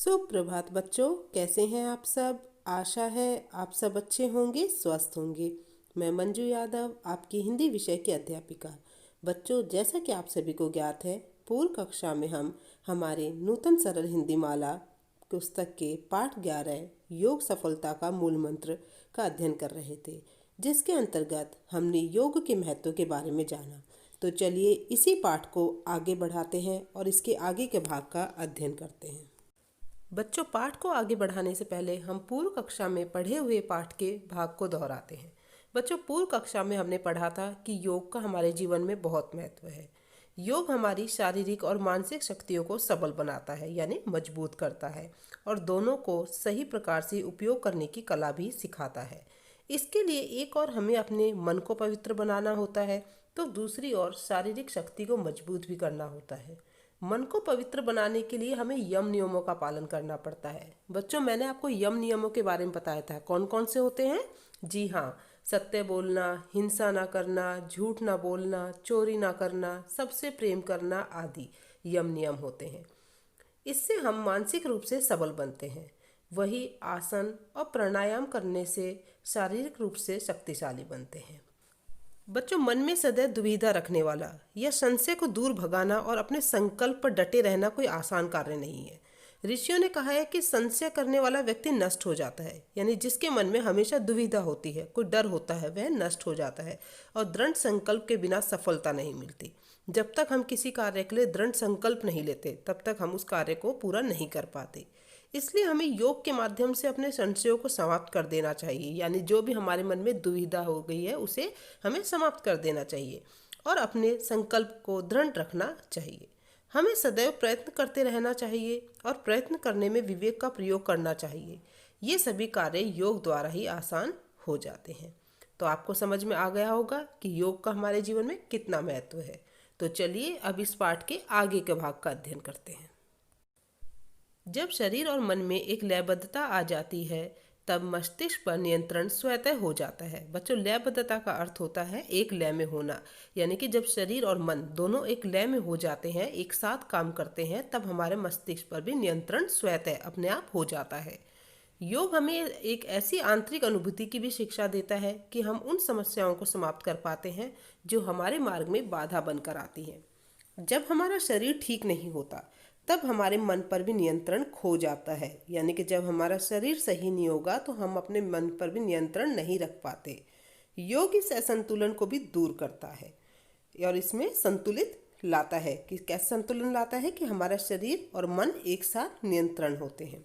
सुप्रभात बच्चों, कैसे हैं आप सब। आशा है आप सब अच्छे होंगे, स्वस्थ होंगे। मैं मंजू यादव, आपकी हिंदी विषय की अध्यापिका। बच्चों, जैसा कि आप सभी को ज्ञात है, पूर्व कक्षा में हम हमारे नूतन सरल हिंदी माला पुस्तक के पाठ 11 योग सफलता का मूल मंत्र का अध्ययन कर रहे थे, जिसके अंतर्गत हमने योग के महत्व के बारे में जाना। तो चलिए इसी पाठ को आगे बढ़ाते हैं और इसके आगे के भाग का अध्ययन करते हैं। बच्चों, पाठ को आगे बढ़ाने से पहले हम पूर्व कक्षा में पढ़े हुए पाठ के भाग को दोहराते हैं। बच्चों, पूर्व कक्षा में हमने पढ़ा था कि योग का हमारे जीवन में बहुत महत्व है। योग हमारी शारीरिक और मानसिक शक्तियों को सबल बनाता है, यानी मजबूत करता है, और दोनों को सही प्रकार से उपयोग करने की कला भी सिखाता है। इसके लिए एक और हमें अपने मन को पवित्र बनाना होता है, तो दूसरी ओर शारीरिक शक्ति को मजबूत भी करना होता है। मन को पवित्र बनाने के लिए हमें यम नियमों का पालन करना पड़ता है। बच्चों, मैंने आपको यम नियमों के बारे में बताया था, कौन कौन से होते हैं। जी हाँ, सत्य बोलना, हिंसा ना करना, झूठ ना बोलना, चोरी ना करना, सबसे प्रेम करना आदि यम नियम होते हैं। इससे हम मानसिक रूप से सबल बनते हैं। वही आसन और प्राणायाम करने से शारीरिक रूप से शक्तिशाली बनते हैं। बच्चों, मन में सदैव दुविधा रखने वाला या संशय को दूर भगाना और अपने संकल्प पर डटे रहना कोई आसान कार्य नहीं है। ऋषियों ने कहा है कि संशय करने वाला व्यक्ति नष्ट हो जाता है, यानी जिसके मन में हमेशा दुविधा होती है, कोई डर होता है, वह नष्ट हो जाता है। और दृढ़ संकल्प के बिना सफलता नहीं मिलती। जब तक हम किसी कार्य के लिए दृढ़ संकल्प नहीं लेते, तब तक हम उस कार्य को पूरा नहीं कर पाते। इसलिए हमें योग के माध्यम से अपने संशयों को समाप्त कर देना चाहिए, यानी जो भी हमारे मन में दुविधा हो गई है उसे हमें समाप्त कर देना चाहिए और अपने संकल्प को दृढ़ रखना चाहिए। हमें सदैव प्रयत्न करते रहना चाहिए और प्रयत्न करने में विवेक का प्रयोग करना चाहिए। ये सभी कार्य योग द्वारा ही आसान हो जाते हैं। तो आपको समझ में आ गया होगा कि योग का हमारे जीवन में कितना महत्व है। तो चलिए अब इस पाठ के आगे के भाग का अध्ययन करते हैं। जब शरीर और मन में एक लयबद्धता आ जाती है, तब मस्तिष्क पर नियंत्रण स्वतः हो जाता है। बच्चों, लयबद्धता का अर्थ होता है एक लय में होना, यानी कि जब शरीर और मन दोनों एक लय में हो जाते हैं, एक साथ काम करते हैं, तब हमारे मस्तिष्क पर भी नियंत्रण स्वतः अपने आप हो जाता है। योग हमें एक ऐसी आंतरिक अनुभूति की भी शिक्षा देता है कि हम उन समस्याओं को समाप्त कर पाते हैं जो हमारे मार्ग में बाधा बनकर आती हैं। जब हमारा शरीर ठीक नहीं होता, तब हमारे मन पर भी नियंत्रण खो जाता है, यानी कि जब हमारा शरीर सही नहीं होगा तो हम अपने मन पर भी नियंत्रण नहीं रख पाते। योग इस असंतुलन को भी दूर करता है और इसमें संतुलित लाता है। कि कैसे संतुलन लाता है कि हमारा शरीर और मन एक साथ नियंत्रण होते हैं।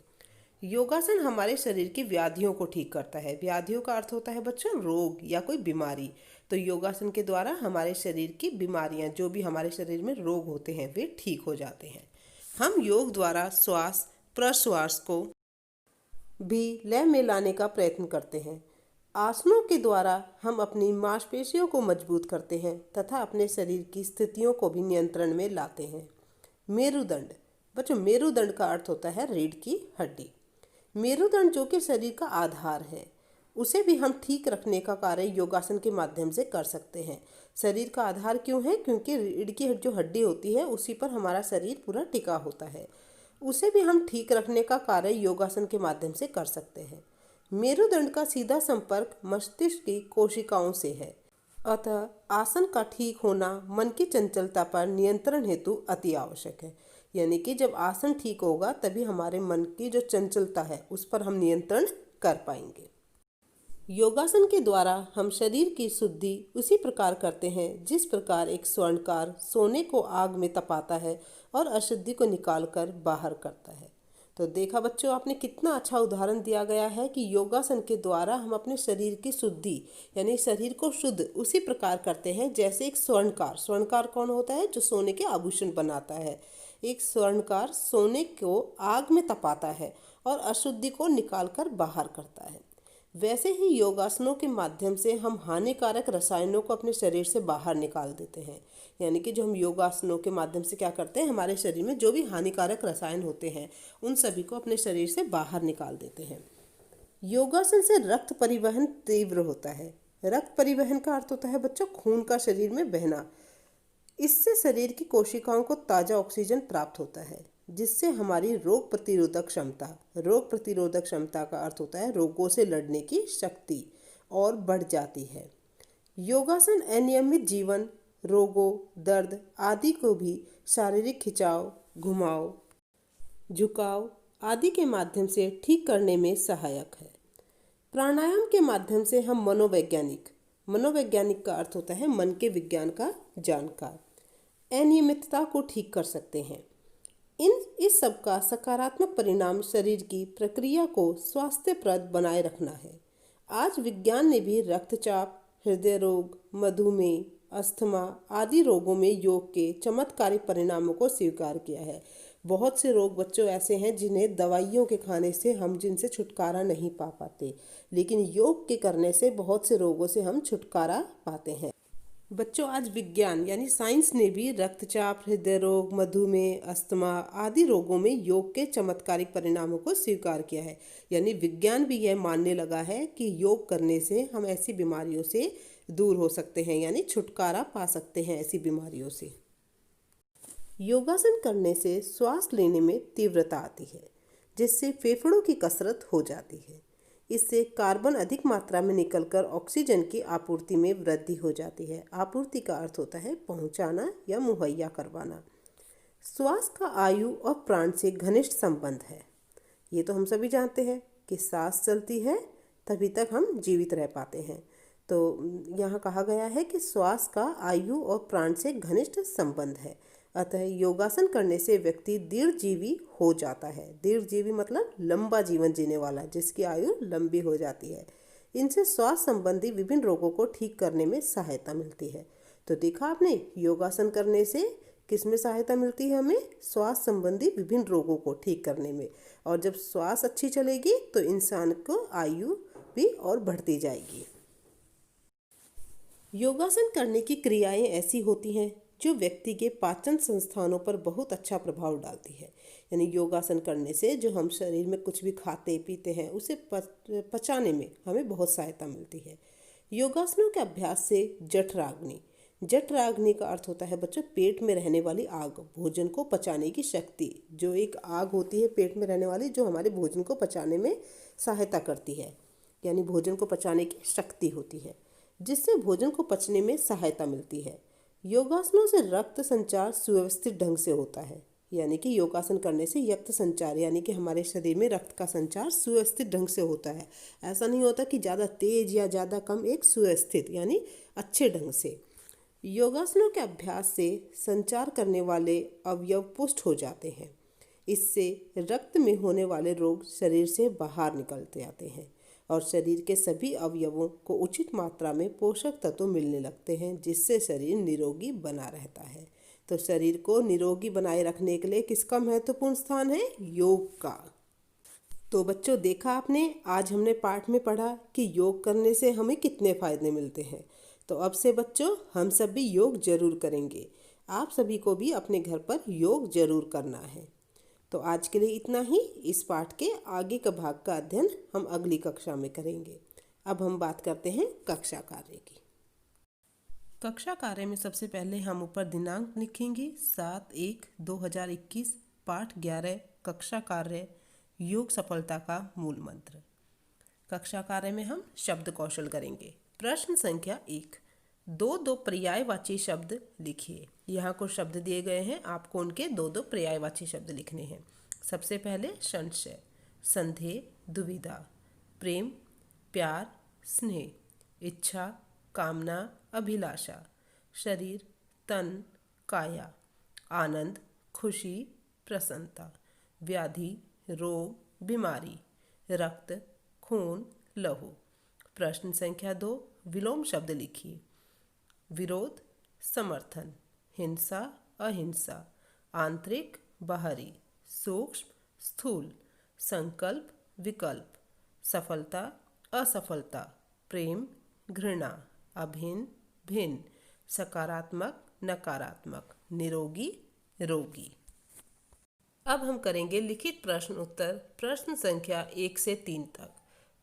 योगासन हमारे शरीर की व्याधियों को ठीक करता है। व्याधियों का अर्थ होता है बच्चों रोग या कोई बीमारी। तो योगासन के द्वारा हमारे शरीर की बीमारियां, जो भी हमारे शरीर में रोग होते हैं, वे ठीक हो जाते हैं। हम योग द्वारा श्वास प्रश्वास को भी लय में लाने का प्रयत्न करते हैं। आसनों के द्वारा हम अपनी मांसपेशियों को मजबूत करते हैं तथा अपने शरीर की स्थितियों को भी नियंत्रण में लाते हैं। मेरुदंड। बच्चों, मेरुदंड का अर्थ होता है रीढ़ की हड्डी। मेरुदंड जो कि शरीर का आधार है, उसे भी हम ठीक रखने का कार्य योगासन के माध्यम से कर सकते हैं। शरीर का आधार क्यों है? क्योंकि रीढ़ की जो हड्डी होती है, उसी पर हमारा शरीर पूरा टिका होता है। उसे भी हम ठीक रखने का कार्य योगासन के माध्यम से कर सकते हैं। मेरुदंड का सीधा संपर्क मस्तिष्क की कोशिकाओं से है, अतः आसन का ठीक होना मन की चंचलता पर नियंत्रण हेतु अति आवश्यक है। यानी कि जब आसन ठीक होगा तभी हमारे मन की जो चंचलता है उस पर हम नियंत्रण कर पाएंगे। योगासन के द्वारा हम शरीर की शुद्धि उसी प्रकार करते हैं जिस प्रकार एक स्वर्णकार सोने को आग में तपाता है और अशुद्धि को निकालकर बाहर करता है। तो देखा बच्चों, आपने कितना अच्छा उदाहरण दिया गया है कि योगासन के द्वारा हम अपने शरीर की शुद्धि यानी शरीर को शुद्ध उसी प्रकार करते हैं जैसे एक स्वर्णकार। स्वर्णकार कौन होता है? जो सोने के आभूषण बनाता है। एक स्वर्णकार सोने को आग में तपाता है और अशुद्धि को निकालकर बाहर करता है। वैसे ही योगासनों के माध्यम से हम हानिकारक रसायनों को अपने शरीर से बाहर निकाल देते हैं। यानी कि जो हम योगासनों के माध्यम से क्या करते हैं, हमारे शरीर में जो भी हानिकारक रसायन होते हैं उन सभी को अपने शरीर से बाहर निकाल देते हैं। योगासन से रक्त परिवहन तीव्र होता है। रक्त परिवहन का अर्थ होता है बच्चों खून का शरीर में बहना। इससे शरीर की कोशिकाओं को ताज़ा ऑक्सीजन प्राप्त होता है। जिससे हमारी रोग प्रतिरोधक क्षमता का अर्थ होता है रोगों से लड़ने की शक्ति और बढ़ जाती है। योगासन अनियमित जीवन, रोगों, दर्द आदि को भी शारीरिक खिंचाव, घुमाव, झुकाव आदि के माध्यम से ठीक करने में सहायक है। प्राणायाम के माध्यम से हम मनोवैज्ञानिक का अर्थ होता है मन के विज्ञान का जानकार, अनियमितता को ठीक कर सकते हैं। इस सब का सकारात्मक परिणाम शरीर की प्रक्रिया को स्वास्थ्यप्रद बनाए रखना है। आज विज्ञान ने भी रक्तचाप, हृदय रोग, मधुमेह, अस्थमा आदि रोगों में योग के चमत्कारिक परिणामों को स्वीकार किया है। बहुत से रोग बच्चों ऐसे हैं जिन्हें दवाइयों के खाने से हम जिनसे छुटकारा नहीं पा पाते, लेकिन योग के करने से बहुत से रोगों से हम छुटकारा पाते हैं। बच्चों, आज विज्ञान यानी साइंस ने भी रक्तचाप, हृदय रोग, मधुमेह, अस्थमा आदि रोगों में योग के चमत्कारिक परिणामों को स्वीकार किया है। यानी विज्ञान भी यह मानने लगा है कि योग करने से हम ऐसी बीमारियों से दूर हो सकते हैं, यानी छुटकारा पा सकते हैं ऐसी बीमारियों से। योगासन करने से श्वास लेने में तीव्रता आती है, जिससे फेफड़ों की कसरत हो जाती है। इससे कार्बन अधिक मात्रा में निकलकर ऑक्सीजन की आपूर्ति में वृद्धि हो जाती है। आपूर्ति का अर्थ होता है पहुंचाना या मुहैया करवाना। श्वास का आयु और प्राण से घनिष्ठ संबंध है। ये तो हम सभी जानते हैं कि सांस चलती है तभी तक हम जीवित रह पाते हैं। तो यहाँ कहा गया है कि श्वास का आयु और प्राण से घनिष्ठ संबंध है। अतः योगासन करने से व्यक्ति दीर्घजीवी हो जाता है। दीर्घजीवी मतलब लंबा जीवन जीने वाला, जिसकी आयु लंबी हो जाती है। इनसे श्वास संबंधी विभिन्न रोगों को ठीक करने में सहायता मिलती है। तो देखा आपने, योगासन करने से किस में सहायता मिलती है हमें? श्वास संबंधी विभिन्न रोगों को ठीक करने में। और जब श्वास अच्छी चलेगी तो इंसान को आयु भी और बढ़ती जाएगी। योगासन करने की क्रियाएं ऐसी होती हैं जो व्यक्ति के पाचन संस्थानों पर बहुत अच्छा प्रभाव डालती है। यानी योगासन करने से जो हम शरीर में कुछ भी खाते पीते हैं उसे पचाने में हमें बहुत सहायता मिलती है। योगासनों के अभ्यास से जठराग्नि का अर्थ होता है बच्चों पेट में रहने वाली आग, भोजन को पचाने की शक्ति। जो एक आग होती है पेट में रहने वाली, जो हमारे भोजन को पचाने में सहायता करती है, यानी भोजन को पचाने की शक्ति होती है, जिससे भोजन को पचने में सहायता मिलती है। योगासनों से रक्त संचार सुव्यवस्थित ढंग से होता है। यानी कि योगासन करने से रक्त संचार यानी कि हमारे शरीर में रक्त का संचार सुव्यवस्थित ढंग से होता है। ऐसा नहीं होता कि ज़्यादा तेज या ज़्यादा कम, एक सुव्यवस्थित यानी अच्छे ढंग से। योगासनों के अभ्यास से संचार करने वाले अवयव पुष्ट हो जाते हैं। इससे रक्त में होने वाले रोग शरीर से बाहर निकलते आते हैं और शरीर के सभी अवयवों को उचित मात्रा में पोषक तत्व मिलने लगते हैं, जिससे शरीर निरोगी बना रहता है। तो शरीर को निरोगी बनाए रखने के लिए किसका महत्वपूर्ण स्थान है? योग का। तो बच्चों, देखा आपने, आज हमने पाठ में पढ़ा कि योग करने से हमें कितने फायदे मिलते हैं। तो अब से बच्चों हम सभी योग जरूर करेंगे। आप सभी को भी अपने घर पर योग जरूर करना है। तो आज के लिए इतना ही। इस पाठ के आगे का भाग का अध्ययन हम अगली कक्षा में करेंगे। अब हम बात करते हैं कक्षा कार्य की। कक्षा कार्य में सबसे पहले हम ऊपर दिनांक लिखेंगे 7/1/2021, पाठ 11, कक्षा कार्य, योग सफलता का मूल मंत्र। कक्षा कार्य में हम शब्द कौशल करेंगे। प्रश्न संख्या 1, दो पर्यायवाची शब्द लिखिए। यहाँ कुछ शब्द दिए गए हैं, आपको उनके दो पर्यायवाची शब्द लिखने हैं। सबसे पहले संशय, संदेह, दुविधा, प्रेम, प्यार, स्नेह, इच्छा, कामना, अभिलाषा, शरीर, तन, काया, आनंद, खुशी, प्रसन्नता, व्याधि, रोग, बीमारी, रक्त, खून, लहू। प्रश्न संख्या 2, विलोम शब्द लिखिए। विरोध, समर्थन, हिंसा, अहिंसा, आंतरिक, बाहरी, सूक्ष्म, स्थूल, संकल्प, विकल्प, सफलता, असफलता, प्रेम, घृणा, अभिन्न, भिन्न, सकारात्मक, नकारात्मक, निरोगी, रोगी। अब हम करेंगे लिखित प्रश्न उत्तर प्रश्न संख्या 1 से 3 तक।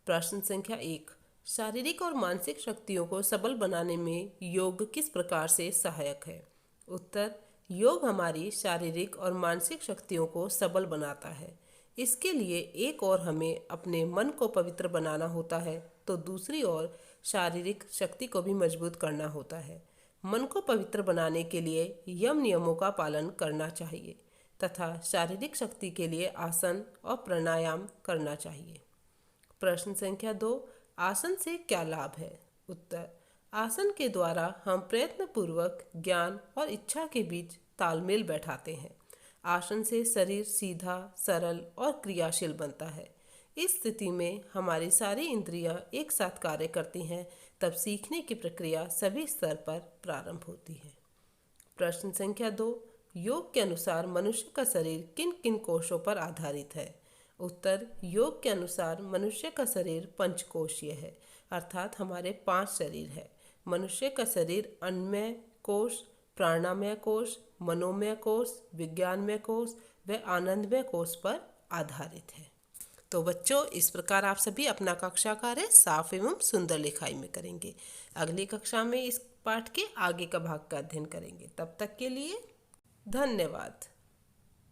प्रश्न संख्या 1, शारीरिक और मानसिक शक्तियों को सबल बनाने में योग किस प्रकार से सहायक है? उत्तर, योग हमारी शारीरिक और मानसिक शक्तियों को सबल बनाता है। इसके लिए एक ओर हमें अपने मन को पवित्र बनाना होता है तो दूसरी ओर शारीरिक शक्ति को भी मजबूत करना होता है। मन को पवित्र बनाने के लिए यम नियमों का पालन करना चाहिए तथा शारीरिक शक्ति के लिए आसन और प्राणायाम करना चाहिए। प्रश्न संख्या 2, आसन से क्या लाभ है? उत्तर, आसन के द्वारा हम प्रयत्नपूर्वक ज्ञान और इच्छा के बीच तालमेल बैठाते हैं। आसन से शरीर सीधा, सरल और क्रियाशील बनता है। इस स्थिति में हमारी सारी इंद्रियां एक साथ कार्य करती हैं, तब सीखने की प्रक्रिया सभी स्तर पर प्रारंभ होती है। प्रश्न संख्या 2, योग के अनुसार मनुष्य का शरीर किन किन कोशों पर आधारित है? उत्तर, योग के अनुसार मनुष्य का शरीर पंचकोशीय है, अर्थात हमारे 5 शरीर है। मनुष्य का शरीर अन्नमय कोश, प्राणमय कोश, मनोमय कोश, विज्ञानमय कोश व आनंदमय कोश पर आधारित है। तो बच्चों, इस प्रकार आप सभी अपना कक्षा कार्य साफ एवं सुंदर लिखाई में करेंगे। अगली कक्षा में इस पाठ के आगे का भाग का अध्ययन करेंगे। तब तक के लिए धन्यवाद।